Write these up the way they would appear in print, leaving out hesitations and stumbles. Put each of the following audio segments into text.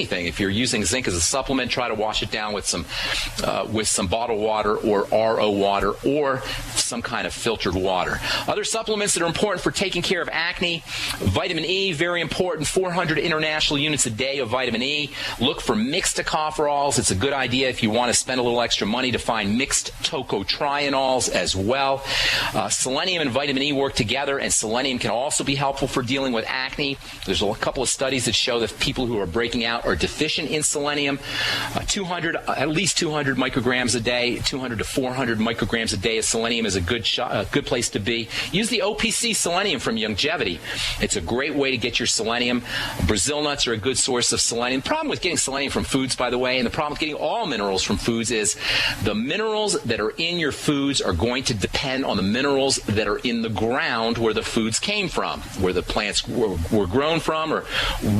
anything. If you're using zinc as a supplement, try to wash it down with some bottled water or RO water or some kind of filtered water. Other supplements that are important for taking care of acne: vitamin E, very important, 400 international units a day of vitamin E. Look for mixed tocopherols. It's a good idea if you want to spend a little extra money to find mixed tocotrienols as well. Selenium and vitamin E work together, and selenium can also be helpful for dealing with acne. There's a couple of studies that show that people who are breaking out are deficient in selenium. At least 200 micrograms a day, 200 to 400 micrograms a day of selenium is a good place to be. Use the OPC selenium from Longevity. It's a great way to get your selenium. Brazil nuts are a good source of selenium. The problem with getting selenium from foods, by the way, and the problem with getting all minerals from foods is the minerals that are in your foods are going to depend on the minerals that are in the ground where the foods came from, where the plants were grown from, or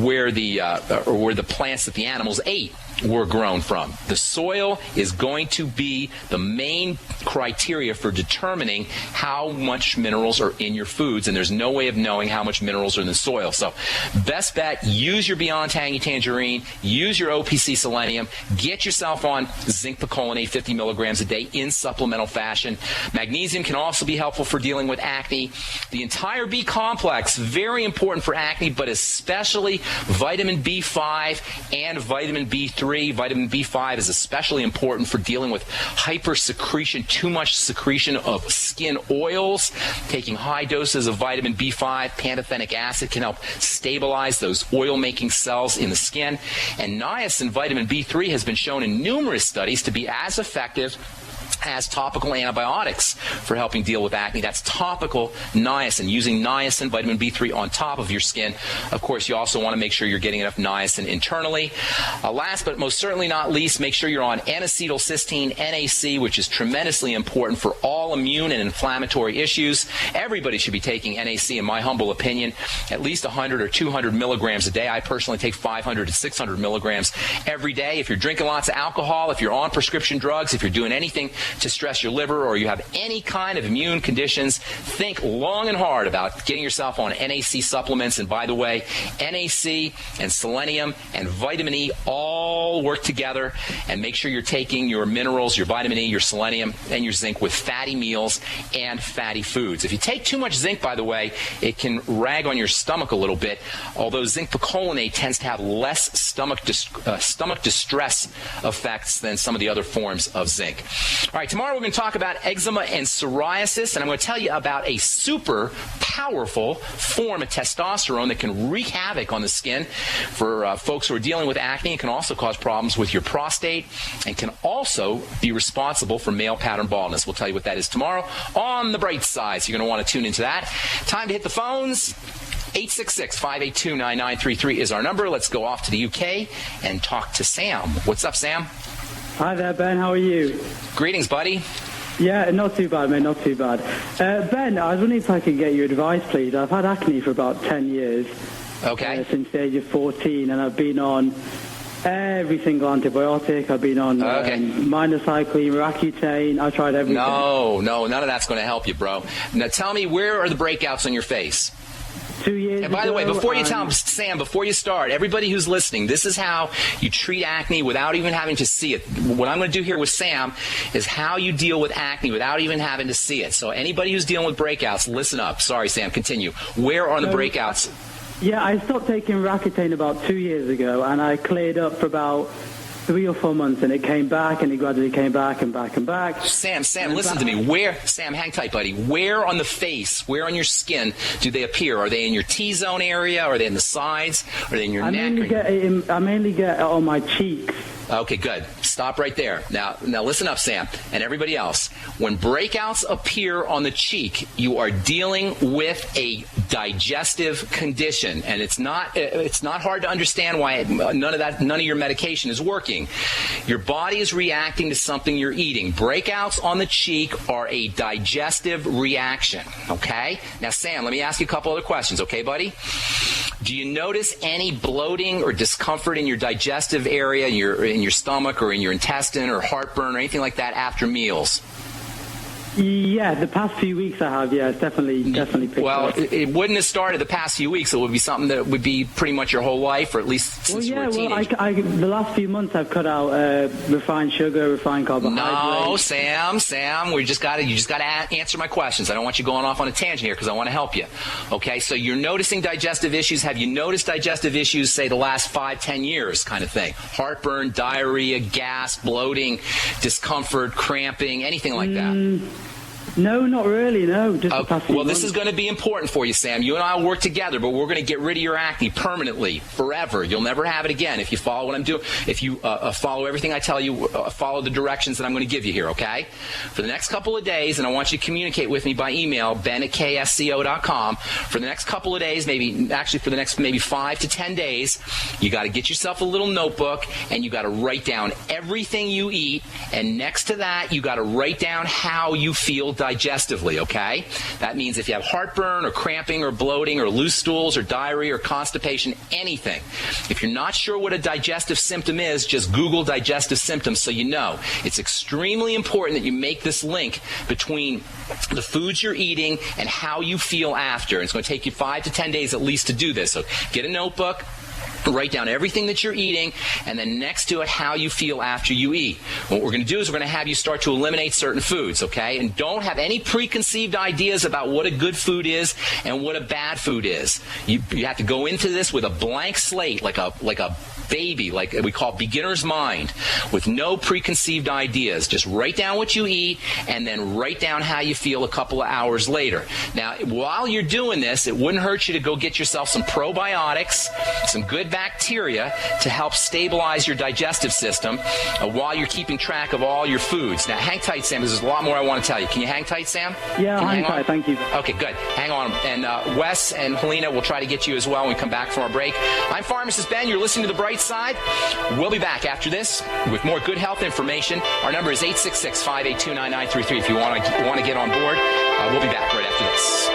where the plants that the animals ate were grown from. The soil is going to be the main criteria for determining how much minerals are in your foods, and there's no way of knowing how much minerals are in the soil. So best bet, use your Beyond Tangy Tangerine, use your OPC Selenium, get yourself on zinc picolinate 50 milligrams a day in supplemental fashion. Magnesium can also be helpful for dealing with acne. The entire B complex, very important for acne, but especially vitamin B5 and vitamin B3. Vitamin B5 is especially important for dealing with hypersecretion, too much secretion of skin oils. Taking high doses of vitamin B5, pantothenic acid, can help stabilize those oil-making cells in the skin. And niacin, vitamin B3, has been shown in numerous studies to be as effective as topical antibiotics for helping deal with acne. That's topical niacin, using niacin, vitamin B3, on top of your skin. Of course, you also want to make sure you're getting enough niacin internally. Last but most certainly not least, make sure you're on N-acetylcysteine, NAC, which is tremendously important for all immune and inflammatory issues. Everybody should be taking NAC, in my humble opinion, at least 100 or 200 milligrams a day. I personally take 500 to 600 milligrams every day. If you're drinking lots of alcohol, if you're on prescription drugs, if you're doing anything to stress your liver, or you have any kind of immune conditions, think long and hard about getting yourself on NAC supplements. And by the way, NAC and selenium and vitamin E all work together. And make sure you're taking your minerals, your vitamin E, your selenium, and your zinc with fatty meals and fatty foods. If you take too much zinc, by the way, it can rag on your stomach a little bit, although zinc picolinate tends to have less stomach distress effects than some of the other forms of zinc. All right, tomorrow we're going to talk about eczema and psoriasis, and I'm going to tell you about a super powerful form of testosterone that can wreak havoc on the skin for folks who are dealing with acne. It can also cause problems with your prostate and can also be responsible for male pattern baldness. We'll tell you what that is tomorrow on The Bright Side, so you're going to want to tune into that. Time to hit the phones. 866-582-9933 is our number. Let's go off to the UK and talk to Sam. What's up, Sam? Hi there, Ben. How are you? Greetings, buddy. Yeah, not too bad, mate. Not too bad. Ben, I was wondering if I could get your advice, please. I've had acne for about 10 years. Okay. Since the age of 14, and I've been on every single antibiotic. I've been on minocycline, Roaccutane. I've tried everything. No, none of that's going to help you, bro. Now tell me, where are the breakouts on your face? 2 years And by the way, before you tell them, Sam, before you start, everybody who's listening, this is how you treat acne without even having to see it. What I'm going to do here with Sam is how you deal with acne without even having to see it. So anybody who's dealing with breakouts, listen up. Sorry, Sam, continue. Where are the breakouts? Yeah, I stopped taking Roaccutane about 2 years ago, and I cleared up for about 3 or 4 months, and it came back, and it gradually came back and back and back. Sam, listen to me. Sam, hang tight, buddy. Where on the face, where on your skin do they appear? Are they in your T-zone area? Are they in the sides? Are they in your neck? I mainly get it on my cheeks. Okay, good. Stop right there. Now listen up, Sam, and everybody else. When breakouts appear on the cheek, you are dealing with a digestive condition, and it's not hard to understand why none of your medication is working. Your body is reacting to something you're eating. Breakouts on the cheek are a digestive reaction, okay? Now, Sam, let me ask you a couple other questions, okay, buddy? Do you notice any bloating or discomfort in your digestive area, in your stomach or in your intestine, or heartburn or anything like that after meals? Yeah, the past few weeks I have. Yeah, it's definitely picked up. It wouldn't have started the past few weeks. It would be something that would be pretty much your whole life, or at least since you were a teenager. The last few months I've cut out refined sugar, refined carbohydrates. No, Sam, you just got to answer my questions. I don't want you going off on a tangent here because I want to help you. Okay, so you're noticing digestive issues. Have you noticed digestive issues, say, the last 5-10 years kind of thing? Heartburn, diarrhea, gas, bloating, discomfort, cramping, anything like that? No, not really, no. Just the past few months. This is going to be important for you, Sam. You and I will work together, but we're going to get rid of your acne permanently, forever. You'll never have it again if you follow what I'm doing. If you follow everything I tell you, follow the directions that I'm going to give you here, okay? For the next couple of days, and I want you to communicate with me by email, ben@ksco.com. For the next couple of days, for the next 5 to 10 days, you got to get yourself a little notebook, and you got to write down everything you eat, and next to that, you got to write down how you feel digestively, okay? That means if you have heartburn or cramping or bloating or loose stools or diarrhea or constipation, anything. If you're not sure what a digestive symptom is, just Google digestive symptoms so you know. It's extremely important that you make this link between the foods you're eating and how you feel after. And it's going to take you 5 to 10 days at least to do this. So get a notebook. Write down everything that you're eating, and then next to it, how you feel after you eat. What we're going to do is we're going to have you start to eliminate certain foods, okay? And don't have any preconceived ideas about what a good food is and what a bad food is. You have to go into this with a blank slate, like a baby, like we call beginner's mind, with no preconceived ideas. Just write down what you eat, and then write down how you feel a couple of hours later. Now, while you're doing this, it wouldn't hurt you to go get yourself some probiotics, some good bacteria to help stabilize your digestive system while you're keeping track of all your foods. Now, hang tight, Sam. There's a lot more I want to tell you. Can you hang tight, Sam? Yeah, hang tight. Thank you. Okay, good. Hang on. And Wes and Helena will try to get you as well when we come back from our break. I'm Pharmacist Ben. You're listening to The Bright Side. We'll be back after this with more good health information. Our number is 866-582-9933 if you want to get on board. We'll be back right after this.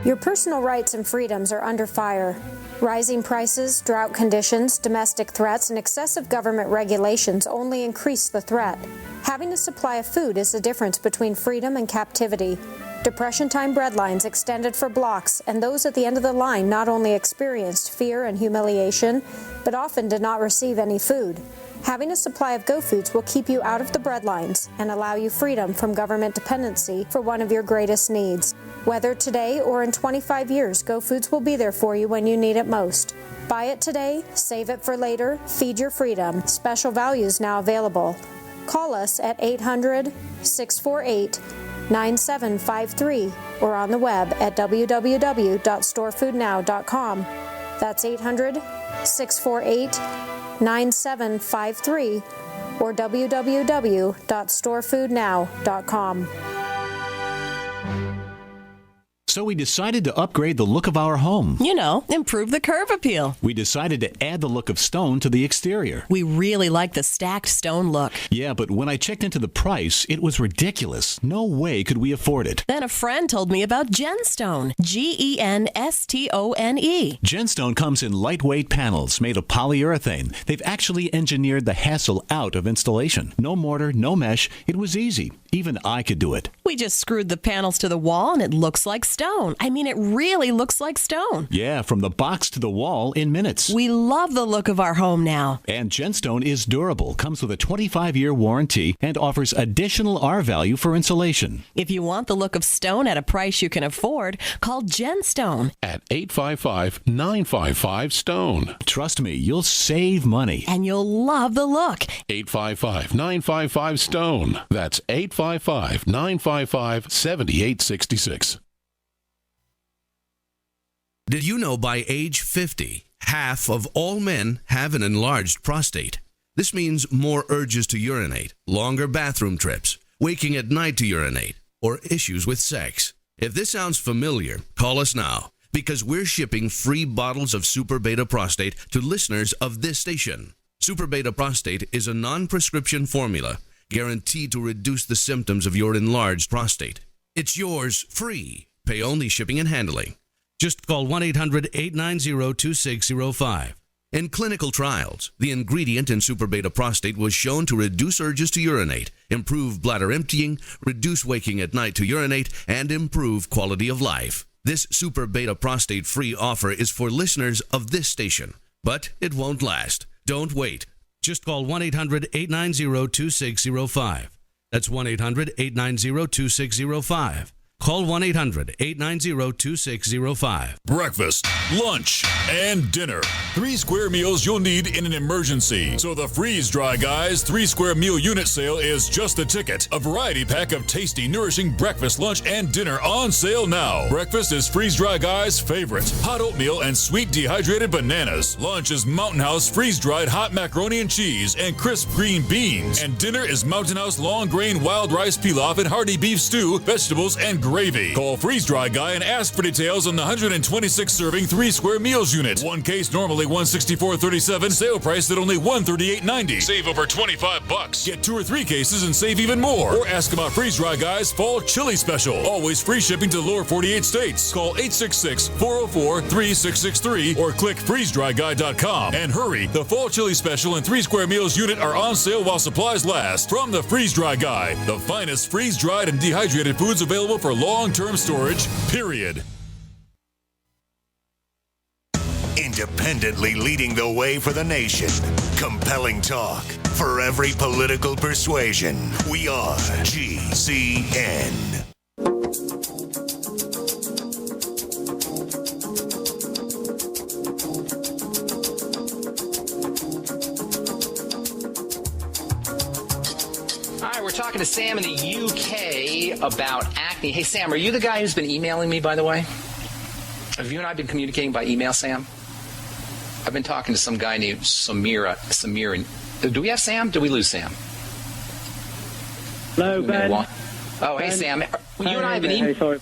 Your personal rights and freedoms are under fire. Rising prices, drought conditions, domestic threats, and excessive government regulations only increase the threat. Having a supply of food is the difference between freedom and captivity. Depression-time breadlines extended for blocks, and those at the end of the line not only experienced fear and humiliation, but often did not receive any food. Having a supply of Go Foods will keep you out of the breadlines and allow you freedom from government dependency for one of your greatest needs. Whether today or in 25 years, Go Foods will be there for you when you need it most. Buy it today, save it for later, feed your freedom. Special values now available. Call us at 800-648-9753 or on the web at www.storefoodnow.com. That's 800-648-9753 or www.storefoodnow.com. So we decided to upgrade the look of our home. You know, improve the curb appeal. We decided to add the look of stone to the exterior. We really like the stacked stone look. Yeah, but when I checked into the price, it was ridiculous. No way could we afford it. Then a friend told me about Genstone. Genstone. Genstone comes in lightweight panels made of polyurethane. They've actually engineered the hassle out of installation. No mortar, no mesh. It was easy. Even I could do it. We just screwed the panels to the wall and it looks like stone. I mean, it really looks like stone. Yeah, from the box to the wall in minutes. We love the look of our home now. And Genstone is durable, comes with a 25-year warranty, and offers additional R value for insulation. If you want the look of stone at a price you can afford, call Genstone at 855-955-STONE. Trust me, you'll save money. And you'll love the look. 855-955-STONE. That's 855-955-7866. Did you know by age 50, half of all men have an enlarged prostate? This means more urges to urinate, longer bathroom trips, waking at night to urinate, or issues with sex. If this sounds familiar, call us now, because we're shipping free bottles of Super Beta Prostate to listeners of this station. Super Beta Prostate is a non-prescription formula guaranteed to reduce the symptoms of your enlarged prostate. It's yours free. Pay only shipping and handling. Just call 1-800-890-2605. In clinical trials, the ingredient in Super Beta Prostate was shown to reduce urges to urinate, improve bladder emptying, reduce waking at night to urinate, and improve quality of life. This Super Beta Prostate free offer is for listeners of this station, but it won't last. Don't wait. Just call 1-800-890-2605. That's 1-800-890-2605. Call 1-800-890-2605. Breakfast, lunch, and dinner. 3 square meals you'll need in an emergency. So the Freeze Dry Guys 3 square meal unit sale is just the ticket. A variety pack of tasty, nourishing breakfast, lunch, and dinner on sale now. Breakfast is Freeze Dry Guys' favorite. Hot oatmeal and sweet dehydrated bananas. Lunch is Mountain House freeze-dried hot macaroni and cheese and crisp green beans. And dinner is Mountain House long grain wild rice pilaf and hearty beef stew, vegetables, and gravy. Call Freeze Dry Guy and ask for details on the 126 serving 3 square meals unit. One case normally $164.37. Sale price at only $138.90. Save over $25. Get 2 or 3 cases and save even more. Or ask about Freeze Dry Guy's Fall Chili Special. Always free shipping to lower 48 states. Call 866-404-3663 or click freezedryguy.com. And hurry, the Fall Chili Special and 3 square meals unit are on sale while supplies last. From the Freeze Dry Guy, the finest freeze-dried and dehydrated foods available for long-term storage, period. Independently leading the way for the nation. Compelling talk for every political persuasion. We are GCN. We're talking to Sam in the UK about acne. Hey, Sam, are you the guy who's been emailing me, by the way? Have you and I been communicating by email, Sam? I've been talking to some guy named Samir. Do we have Sam? Did we lose Sam? Hello, Ben. Oh, hey, Sam. You and I have been emailing.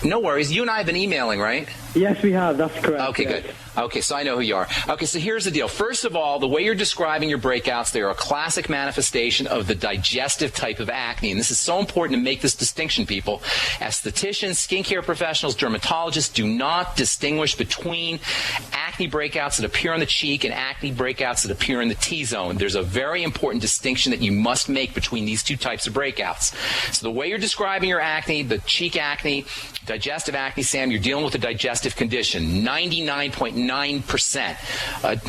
No worries. You and I have been emailing, right? Yes, we have. That's correct. Okay, yes. good. Okay, so I know who you are. Okay, so here's the deal. First of all, the way you're describing your breakouts, they are a classic manifestation of the digestive type of acne. And this is so important to make this distinction, people. Estheticians, skincare professionals, dermatologists do not distinguish between acne breakouts that appear on the cheek and acne breakouts that appear in the T-zone. There's a very important distinction that you must make between these two types of breakouts. So the way you're describing your acne, the cheek acne, digestive acne, Sam, you're dealing with a digestive condition. 99.9%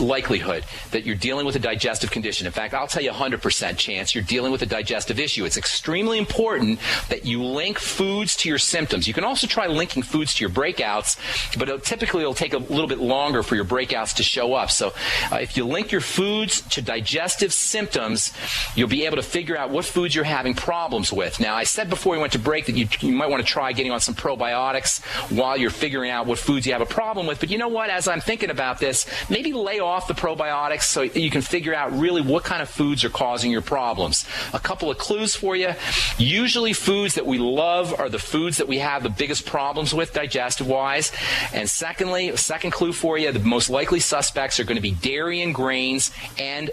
likelihood that you're dealing with a digestive condition. In fact, I'll tell you 100% chance you're dealing with a digestive issue. It's extremely important that you link foods to your symptoms. You can also try linking foods to your breakouts, but typically it'll take a little bit longer for your breakouts to show up. So if you link your foods to digestive symptoms, you'll be able to figure out what foods you're having problems with. Now, I said before we went to break that you might want to try getting on some probiotics while you're figuring out what foods you have a problem with. But you know what? As I'm thinking about this, maybe lay off the probiotics so you can figure out really what kind of foods are causing your problems. A couple of clues for you. Usually foods that we love are the foods that we have the biggest problems with digestive-wise. And secondly, a second clue for you, the most likely suspects are going to be dairy and grains and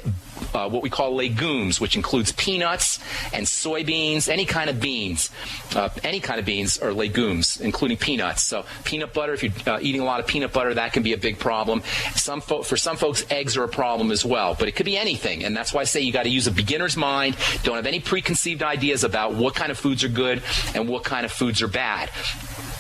what we call legumes, which includes peanuts and soybeans, any kind of beans. Any kind of beans are legumes, including peanuts. So peanut butter, if you're eating a lot of peanut butter, that can be a big problem. For some folks, eggs are a problem as well. But it could be anything, and that's why I say you got to use a beginner's mind. Don't have any preconceived ideas about what kind of foods are good and what kind of foods are bad.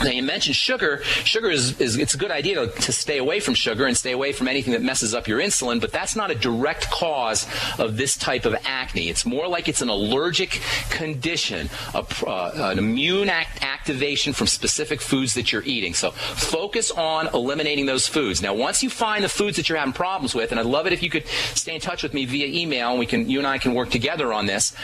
Now, you mentioned sugar. Sugar is it's a good idea to stay away from sugar and stay away from anything that messes up your insulin, but that's not a direct cause of this type of acne. It's more like it's an allergic condition, an immune activation from specific foods that you're eating. So focus on eliminating those foods. Now, once you find the foods that you're having problems with, and I'd love it if you could stay in touch with me via email, and you and I can work together on this.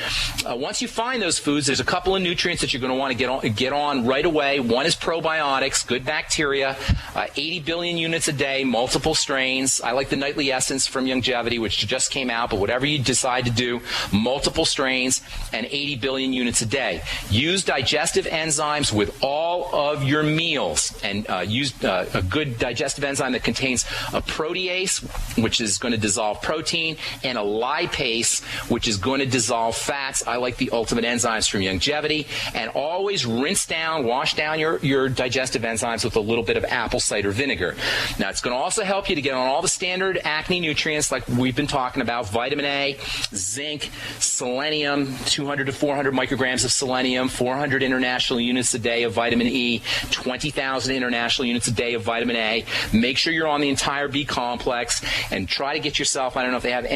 Once you find those foods, there's a couple of nutrients that you're going to want to get on right away. One is probiotics, good bacteria, 80 billion units a day, multiple strains. I like the Nightly Essence from Longevity, which just came out, but whatever you decide to do, multiple strains and 80 billion units a day. Use digestive enzymes with all of your meals, and use a good digestive enzyme that contains a protease, which is going to dissolve protein, and a lipase, which is going to dissolve fats. I like the Ultimate Enzymes from Longevity. And always wash down your your digestive enzymes with a little bit of apple cider vinegar. Now, it's going to also help you to get on all the standard acne nutrients like we've been talking about: vitamin A, zinc, selenium, 200 to 400 micrograms of selenium, 400 international units a day of vitamin E, 20,000 international units a day of vitamin A. Make sure you're on the entire B complex and try to get yourself, I don't know if they have any